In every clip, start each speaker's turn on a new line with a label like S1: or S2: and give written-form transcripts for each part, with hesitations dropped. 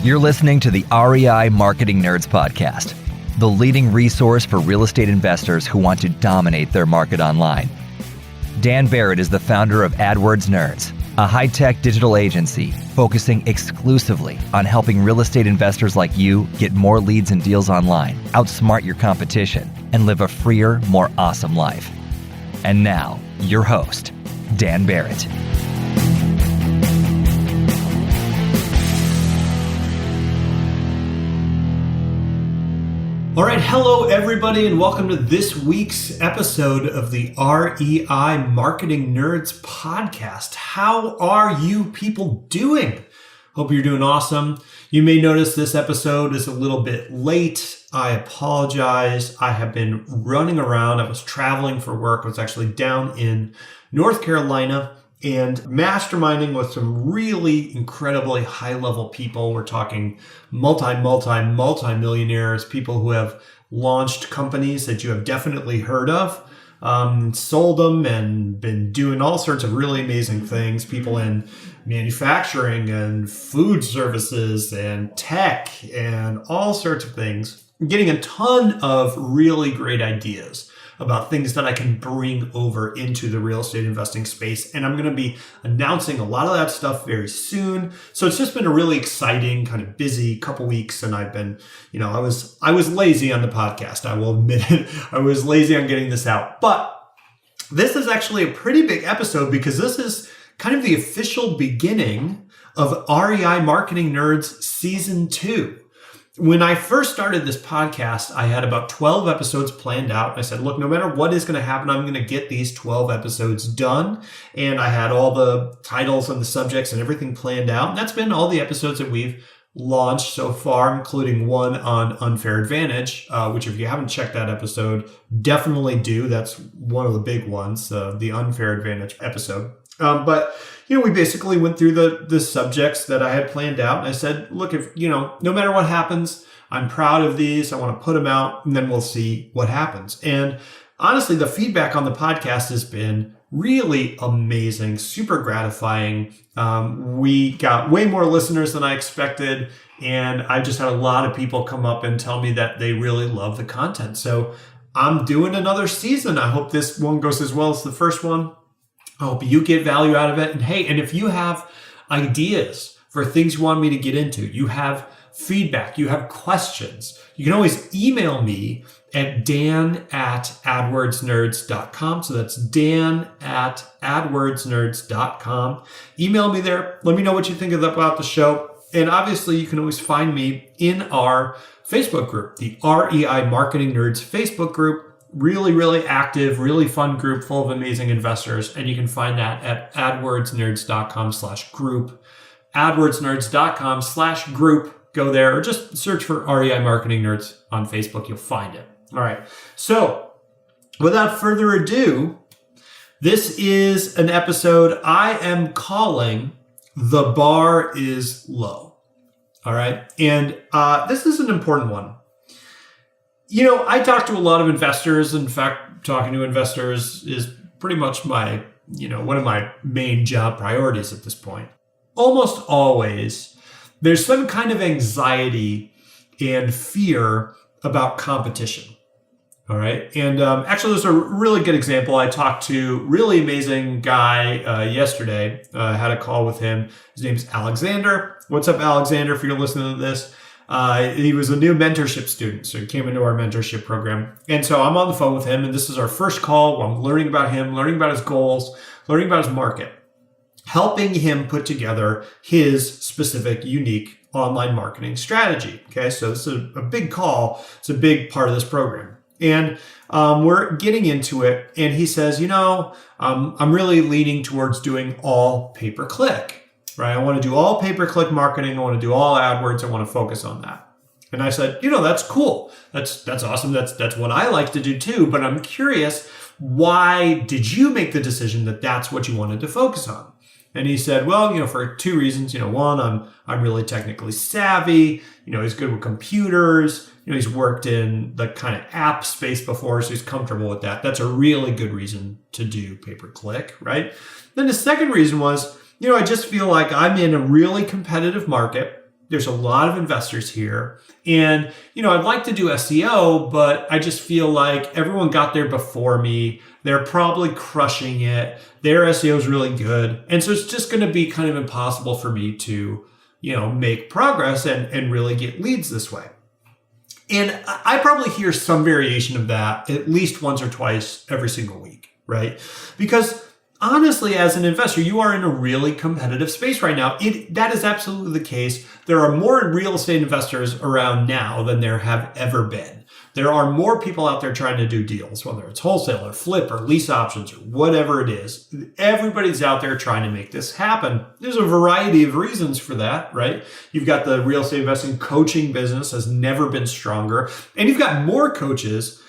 S1: You're listening to the REI Marketing Nerds Podcast, the leading resource for real estate investors who want to dominate their market online. Dan Barrett is the founder of AdWords Nerds, a high-tech digital agency focusing exclusively on helping real estate investors like you get more leads and deals online, outsmart your competition, and live a freer, more awesome life. And now, your host, Dan Barrett.
S2: All right, hello everybody, and welcome to this week's episode of the REI Marketing Nerds Podcast. How are you people doing? Hope you're doing awesome. You may notice this episode is a little bit late. I apologize. I have been running around. I was traveling for work. I was actually down in North Carolina and masterminding with some really incredibly high-level people. We're talking multi-millionaires, people who have launched companies that you have definitely heard of, sold them and been doing all sorts of really amazing things. People in manufacturing and food services and tech and all sorts of things. I'm getting a ton of really great ideas about things that I can bring over into the real estate investing space. And I'm going to be announcing a lot of that stuff very soon. So it's just been a really exciting, kind of busy couple weeks. And I've been, I was lazy on the podcast. I will admit it. I was lazy on getting this out. But this is actually a pretty big episode because this is kind of the official beginning of REI Marketing Nerds Season 2. When I first started this podcast, I had about 12 episodes planned out. I said, look, no matter what is going to happen, I'm going to get these 12 episodes done. And I had all the titles and the subjects and everything planned out. And that's been all the episodes that we've launched so far, including one on unfair advantage, which if you haven't checked that episode, definitely do. That's one of the big ones, the unfair advantage episode. But we basically went through the subjects that I had planned out. And I said, look, if, no matter what happens, I'm proud of these. I want to put them out and then we'll see what happens. And honestly, the feedback on the podcast has been really amazing, super gratifying. We got way more listeners than I expected. And I just had a lot of people come up and tell me that they really love the content. So I'm doing another season. I hope this one goes as well as the first one. I hope you get value out of it. And hey, and if you have ideas for things you want me to get into, you have feedback, you have questions, you can always email me at dan@adwordsnerds.com. So that's dan@adwordsnerds.com. Email me there. Let me know what you think about the show. And obviously, you can always find me in our Facebook group, the REI Marketing Nerds Facebook group. Really, really active, really fun group full of amazing investors. And you can find that at adwordsnerds.com/group, adwordsnerds.com/group. Go there or just search for REI Marketing Nerds on Facebook. You'll find it. All right. So without further ado, this is an episode I am calling The Bar is Low. All right. And this is an important one. I talk to a lot of investors. In fact, talking to investors is pretty much my, one of my main job priorities at this point. Almost always, there's some kind of anxiety and fear about competition. All right. And actually, there's a really good example. I talked to a really amazing guy yesterday. I had a call with him. His name's Alexander. What's up, Alexander, if you're listening to this? He was a new mentorship student, so he came into our mentorship program. And so I'm on the phone with him, and this is our first call where I'm learning about him, learning about his goals, learning about his market, helping him put together his specific, unique online marketing strategy. Okay, so this is a big call. It's a big part of this program. And we're getting into it, and he says, I'm really leaning towards doing all pay-per-click. Right? I want to do all pay-per-click marketing. I want to do all AdWords. I want to focus on that. And I said, that's cool. That's awesome. That's what I like to do too. But I'm curious, why did you make the decision that that's what you wanted to focus on? And he said, well, for two reasons. One, I'm really technically savvy. He's good with computers. He's worked in the kind of app space before, so he's comfortable with that. That's a really good reason to do pay-per-click, right? Then the second reason was, I just feel like I'm in a really competitive market. There's a lot of investors here. And, I'd like to do SEO, but I just feel like everyone got there before me. They're probably crushing it. Their SEO is really good. And so it's just going to be kind of impossible for me to, make progress and really get leads this way. And I probably hear some variation of that at least once or twice every single week, right? Because honestly, as an investor, you are in a really competitive space right now. That is absolutely the case. There are more real estate investors around now than there have ever been. There are more people out there trying to do deals, whether it's wholesale or flip or lease options or whatever it is. Everybody's out there trying to make this happen. There's a variety of reasons for that, right? You've got the real estate investing coaching business has never been stronger. And you've got more coaches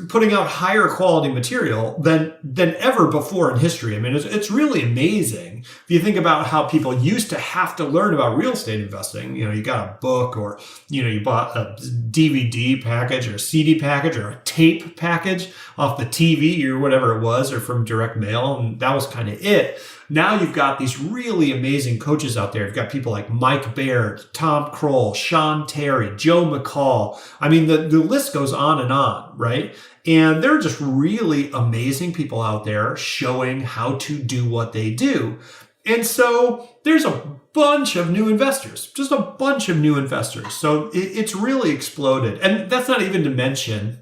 S2: putting out higher quality material than ever before in history. I mean, it's really amazing. If you think about how people used to have to learn about real estate investing, you got a book or, you bought a DVD package or a CD package or a tape package off the TV or whatever it was, or from direct mail. And that was kind of it. Now you've got these really amazing coaches out there. You've got people like Mike Barrett, Tom Kroll, Sean Terry, Joe McCall. I mean, the list goes on, right? And there are just really amazing people out there showing how to do what they do. And so there's a bunch of new investors, just a bunch of new investors. So it's really exploded. And that's not even to mention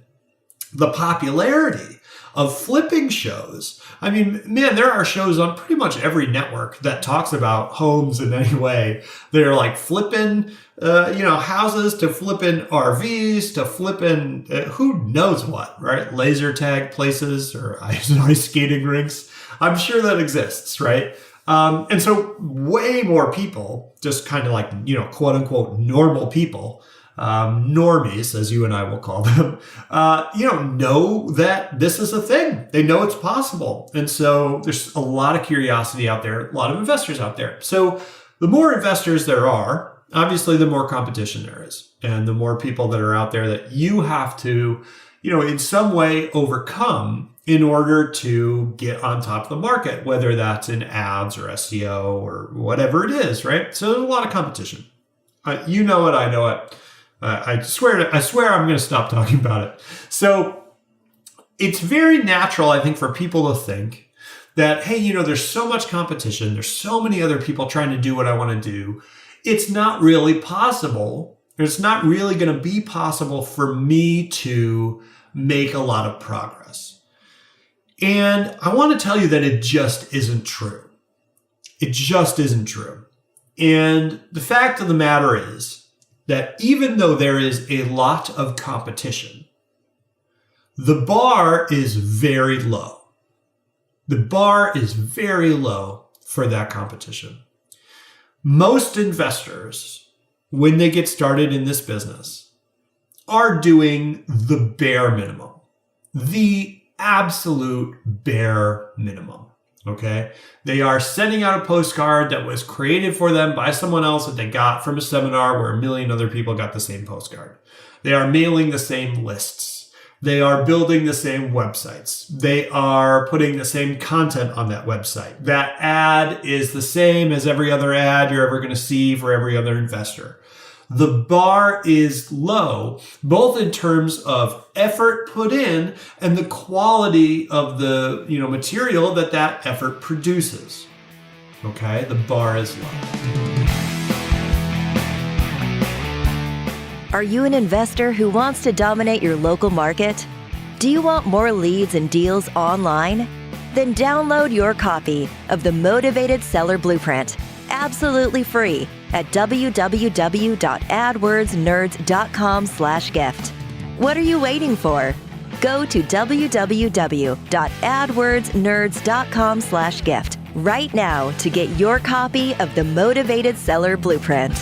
S2: the popularity of flipping shows. I mean, man, there are shows on pretty much every network that talks about homes in any way. They're like flipping, houses, to flipping RVs, to flipping who knows what, right? Laser tag places or ice skating rinks. I'm sure that exists, right? And so way more people, just kind of like, quote unquote, normal people, normies, as you and I will call them, know that this is a thing. They know it's possible. And so there's a lot of curiosity out there, a lot of investors out there. So the more investors there are, obviously the more competition there is. And the more people that are out there that you have to, in some way overcome in order to get on top of the market, whether that's in ads or SEO or whatever it is, right? So there's a lot of competition. You know it, I know it. I swear I'm going to stop talking about it. So it's very natural, I think, for people to think that, hey, there's so much competition. There's so many other people trying to do what I want to do. It's not really possible. It's not really going to be possible for me to make a lot of progress. And I want to tell you that it just isn't true. It just isn't true. And the fact of the matter is that even though there is a lot of competition, the bar is very low. The bar is very low for that competition. Most investors, when they get started in this business, are doing the bare minimum, the absolute bare minimum. Okay. They are sending out a postcard that was created for them by someone else that they got from a seminar where 1 million other people got the same postcard. They are mailing the same lists. They are building the same websites. They are putting the same content on that website. That ad is the same as every other ad you're ever going to see for every other investor. The bar is low, both in terms of effort put in and the quality of the material that effort produces. Okay, the bar is low.
S3: Are you an investor who wants to dominate your local market? Do you want more leads and deals online? Then download your copy of the Motivated Seller Blueprint, absolutely free, at www.adwordsnerds.com/gift. What are you waiting for? Go to www.adwordsnerds.com/gift right now to get your copy of the Motivated Seller Blueprint.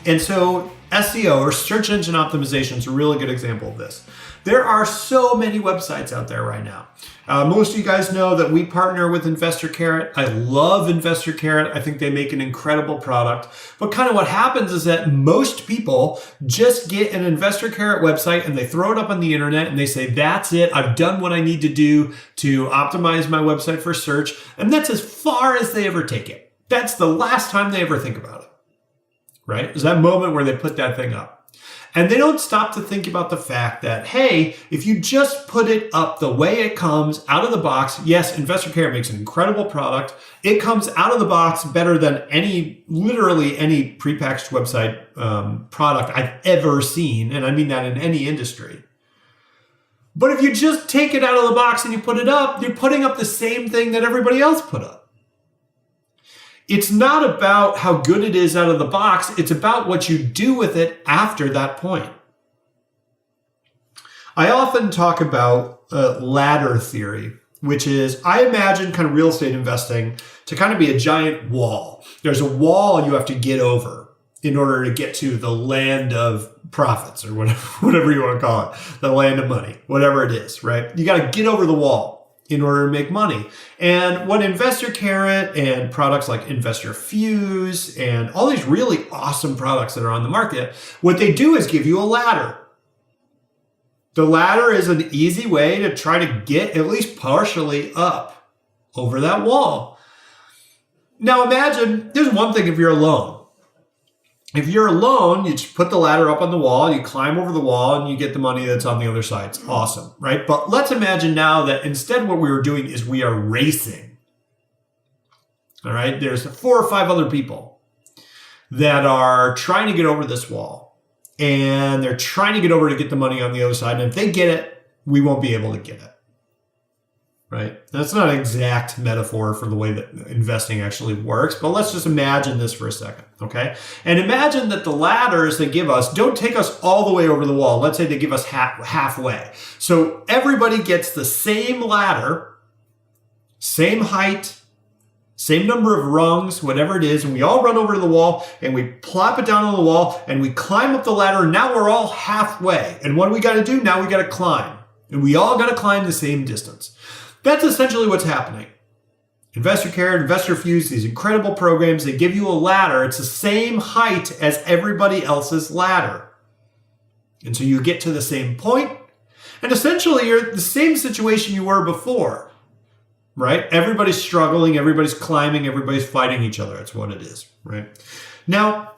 S2: And so SEO, or search engine optimization, is a really good example of this. There are so many websites out there right now. Most of you guys know that we partner with Investor Carrot. I love Investor Carrot. I think they make an incredible product. But kind of what happens is that most people just get an Investor Carrot website and they throw it up on the internet and they say, that's it. I've done what I need to do to optimize my website for search. And that's as far as they ever take it. That's the last time they ever think about it, right? Is that moment where they put that thing up. And they don't stop to think about the fact that, hey, if you just put it up the way it comes out of the box, yes, Investor Carrot makes an incredible product. It comes out of the box better than literally any prepackaged website product I've ever seen. And I mean that in any industry. But if you just take it out of the box and you put it up, you're putting up the same thing that everybody else put up. It's not about how good it is out of the box. It's about what you do with it after that point. I often talk about ladder theory, which is I imagine kind of real estate investing to kind of be a giant wall. There's a wall you have to get over in order to get to the land of profits, or whatever you want to call it, the land of money, whatever it is, right? You got to get over the wall in order to make money. And what Investor Carrot and products like Investor Fuse and all these really awesome products that are on the market, what they do is give you a ladder. The ladder is an easy way to try to get at least partially up over that wall. Now imagine, there's one thing if you're alone. If you're alone, you just put the ladder up on the wall, you climb over the wall, and you get the money that's on the other side. It's awesome, right? But let's imagine now that instead what we were doing is we are racing. All right? There's 4 or 5 other people that are trying to get over this wall. And they're trying to get over to get the money on the other side. And if they get it, we won't be able to get it. Right? That's not an exact metaphor for the way that investing actually works, but let's just imagine this for a second, okay? And imagine that the ladders they give us don't take us all the way over the wall. Let's say they give us halfway. So everybody gets the same ladder, same height, same number of rungs, whatever it is, and we all run over to the wall and we plop it down on the wall and we climb up the ladder, and now we're all halfway. And what do we got to do? Now we got to climb. And we all got to climb the same distance. That's essentially what's happening. Investor Carrot, Investor Fuse, these incredible programs, they give you a ladder. It's the same height as everybody else's ladder. And so you get to the same point, and essentially you're in the same situation you were before, right? Everybody's struggling, everybody's climbing, everybody's fighting each other. That's what it is, right? Now,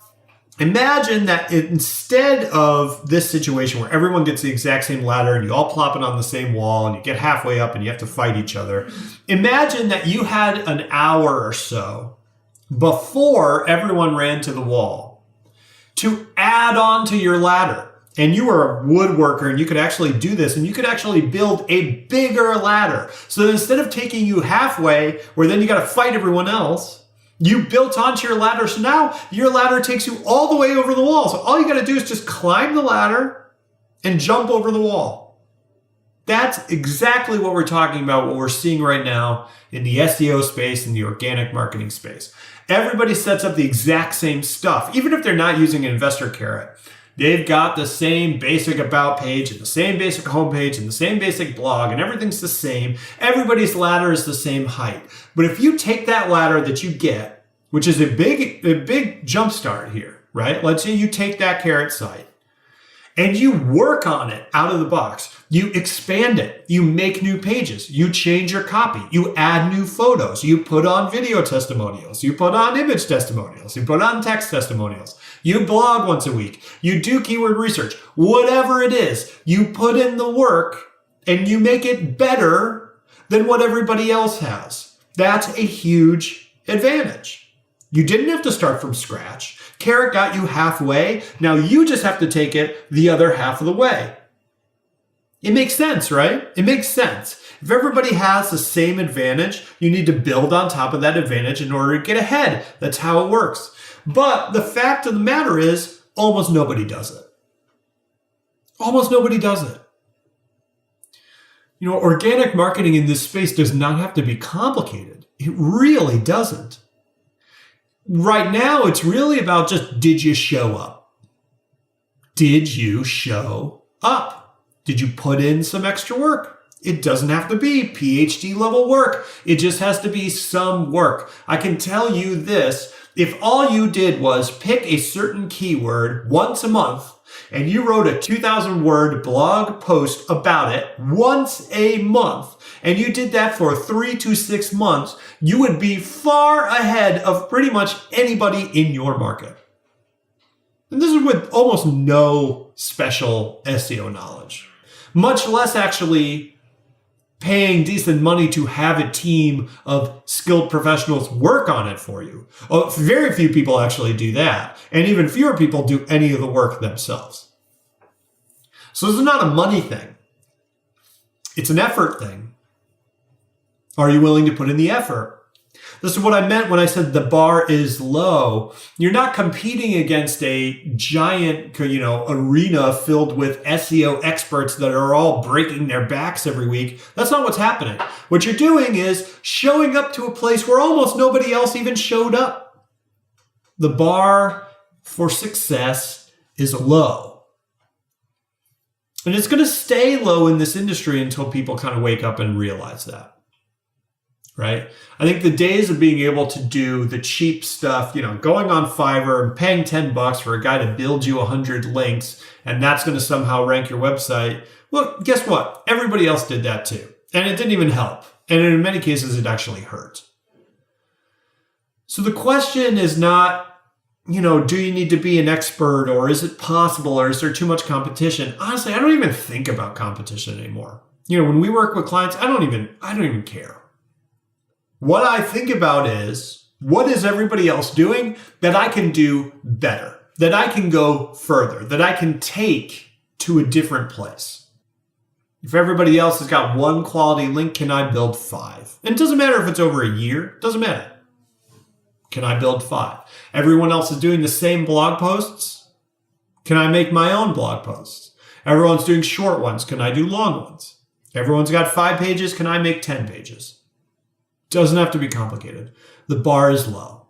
S2: imagine that instead of this situation where everyone gets the exact same ladder and you all plop it on the same wall and you get halfway up and you have to fight each other, imagine that you had an hour or so before everyone ran to the wall to add on to your ladder. And you were a woodworker and you could actually do this, and you could actually build a bigger ladder. So that instead of taking you halfway, where then you got to fight everyone else, you built onto your ladder. So now your ladder takes you all the way over the wall. So all you got to do is just climb the ladder and jump over the wall. That's exactly what we're talking about, what we're seeing right now in the SEO space and the organic marketing space. Everybody sets up the exact same stuff, even if they're not using an Investor Carrot. They've got the same basic about page and the same basic homepage and the same basic blog, and everything's the same. Everybody's ladder is the same height. But if you take that ladder that you get, which is a big jump start here, right? Let's say you take that Carrot site and you work on it out of the box. You expand it. You make new pages. You change your copy. You add new photos. You put on video testimonials. You put on image testimonials. You put on text testimonials. You blog once a week. You do keyword research. Whatever it is, you put in the work and you make it better than what everybody else has. That's a huge advantage. You didn't have to start from scratch. Carrot got you halfway. Now you just have to take it the other half of the way. It makes sense, right? It makes sense. If everybody has the same advantage, you need to build on top of that advantage in order to get ahead. That's how it works. But the fact of the matter is, almost nobody does it. Almost nobody does it. You know, organic marketing in this space does not have to be complicated. It really doesn't. Right now, it's really about just, did you show up? Did you show up? Did you put in some extra work? It doesn't have to be PhD level work. It just has to be some work. I can tell you this, if all you did was pick a certain keyword once a month and you wrote a 2,000 word blog post about it once a month, and you did that for 3 to 6 months, you would be far ahead of pretty much anybody in your market. And this is with almost no special SEO knowledge, much less actually paying decent money to have a team of skilled professionals work on it for you. Oh, very few people actually do that. And even fewer people do any of the work themselves. So this is not a money thing. It's an effort thing. Are you willing to put in the effort? This is what I meant when I said the bar is low. You're not competing against a giant, arena filled with SEO experts that are all breaking their backs every week. That's not what's happening. What you're doing is showing up to a place where almost nobody else even showed up. The bar for success is low. And it's going to stay low in this industry until people kind of wake up and realize that. Right? I think the days of being able to do the cheap stuff, going on Fiverr and paying $10 for a guy to build you 100 links, and that's going to somehow rank your website. Well, guess what? Everybody else did that too. And it didn't even help. And in many cases, it actually hurt. So the question is not, do you need to be an expert, or is it possible, or is there too much competition? Honestly, I don't even think about competition anymore. When we work with clients, I don't even care. What I think about is, what is everybody else doing that I can do better, that I can go further, that I can take to a different place? If everybody else has got one quality link, can I build 5? And it doesn't matter if it's over a year, it doesn't matter. Can I build 5? Everyone else is doing the same blog posts. Can I make my own blog posts? Everyone's doing short ones. Can I do long ones? Everyone's got 5 pages. Can I make 10 pages? Doesn't have to be complicated. The bar is low.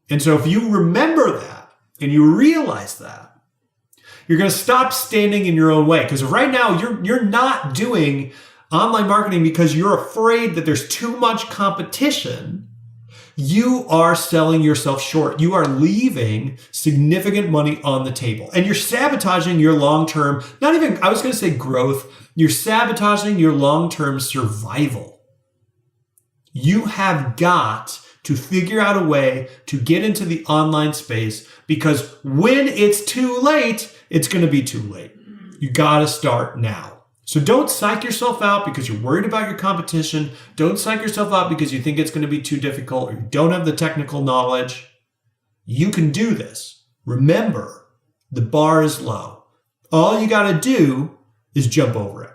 S2: And so if you remember that and you realize that, you're going to stop standing in your own way. Because right now you're not doing online marketing because you're afraid that there's too much competition. You are selling yourself short. You are leaving significant money on the table. And you're sabotaging your long-term, I was going to say growth. You're sabotaging your long-term survival. You have got to figure out a way to get into the online space, because when it's too late, it's going to be too late. You got to start now. So don't psych yourself out because you're worried about your competition. Don't psych yourself out because you think it's going to be too difficult or you don't have the technical knowledge. You can do this. Remember, the bar is low. All you got to do is jump over it.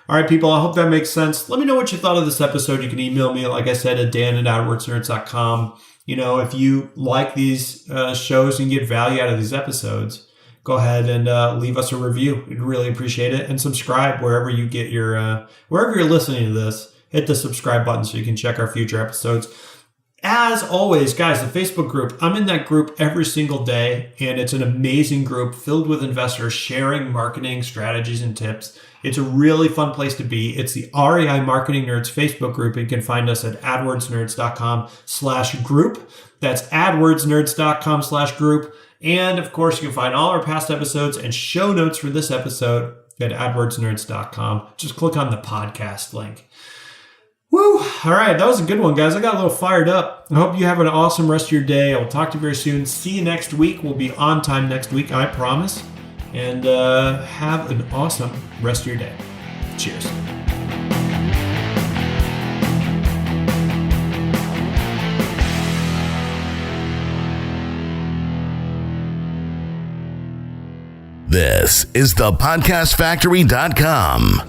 S2: All right, people, I hope that makes sense. Let me know what you thought of this episode. You can email me, like I said, at dan@adwordsnerds.com. If you like these shows and get value out of these episodes, go ahead and leave us a review. We'd really appreciate it. And subscribe wherever you get wherever you're listening to this. Hit the subscribe button so you can check our future episodes. As always, guys, the Facebook group, I'm in that group every single day, and it's an amazing group filled with investors sharing marketing strategies and tips. It's a really fun place to be. It's the REI Marketing Nerds Facebook group. You can find us at adwordsnerds.com/group. That's adwordsnerds.com/group. And of course, you can find all our past episodes and show notes for this episode at adwordsnerds.com. Just click on the podcast link. Woo! All right, that was a good one, guys. I got a little fired up. I hope you have an awesome rest of your day. I will talk to you very soon. See you next week. We'll be on time next week, I promise. And have an awesome rest of your day. Cheers.
S4: This is thepodcastfactory.com.